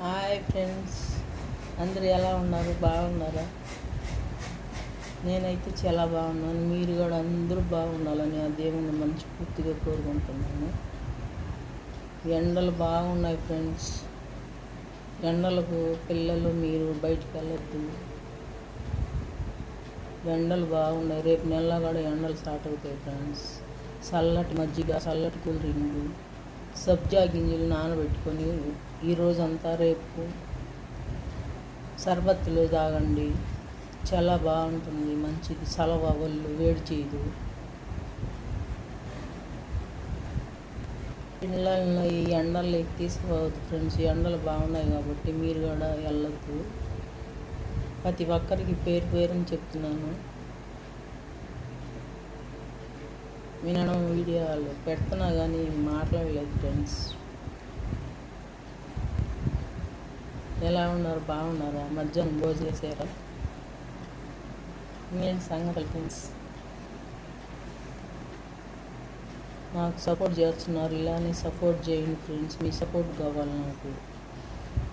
Hi friends, అందరూ ఎలా ఉన్నారు? బాగున్నారా? నేనైతే చాలా బాగున్నాను. మీరు కూడా అందరూ బాగుండాలని ఆ దేవుని మనస్ఫూర్తిగా కోరుకుంటున్నాను. ఎండలు బాగున్నాయి ఫ్రెండ్స్. ఎండలకు పిల్లలు మీరు బయటికి వెళ్ళొద్దు. ఎండలు బాగున్నాయి. రేపు నెలలో కూడా ఎండలు స్టార్ట్ అవుతాయి ఫ్రెండ్స్. చల్లటి మజ్జిగ, చల్లటి కూల్ డ్రింక్, సబ్జా గింజలు నానబెట్టుకొని ఈరోజంతా రేపు సర్బత్తులు తాగండి. చాలా బాగుంటుంది, మంచిది. చలవ, ఒళ్ళు వేడి చేయదు. పిల్లల్ని ఈ ఎండల్లోకి తీసుకుపోవద్దు ఫ్రెండ్స్. ఎండలు బాగున్నాయి కాబట్టి మీరు కూడా వెళ్ళొద్దు. ప్రతి ఒక్కరికి పేరు పేరుని చెప్తున్నాను. వినడం వీడియోలు పెడుతున్నా కానీ మాట్లాడలేదు ఫ్రెండ్స్. ఎలా ఉన్నారు? బాగున్నారా? మధ్యాహ్నం భోజనం చేశారా? నేను సంగతులు ఫ్రెండ్స్. నాకు సపోర్ట్ చేస్తున్నారు, ఇలానే సపోర్ట్ చేయండి ఫ్రెండ్స్. మీ సపోర్ట్ కావాలి నాకు.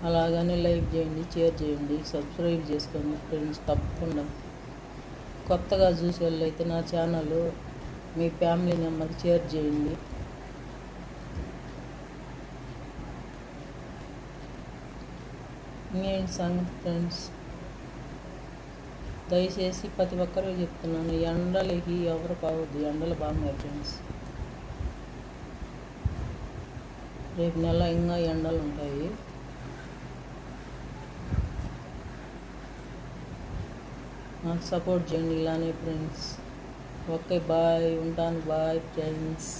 అలాగనే లైక్ చేయండి, షేర్ చేయండి, సబ్స్క్రైబ్ చేసుకోండి ఫ్రెండ్స్. తప్పకుండా కొత్తగా చూసే వాళ్ళు అయితే నా ఛానల్ మీ ఫ్యామిలీ మెంబర్కి షేర్ చేయండి. ఇంకేంటి సంగతి ఫ్రెండ్స్? దయచేసి ప్రతి ఒక్కరూ చెప్తున్నాను, ఎండలకి ఎవరు కావద్దు. ఎండలు బాగున్నాయి ఫ్రెండ్స్. రేపు నెల ఇంకా ఎండలు ఉంటాయి. నాకు సపోర్ట్ చేయండి ఇలానే ఫ్రెండ్స్. Okay, bye. ఉంటాను. Bye friends.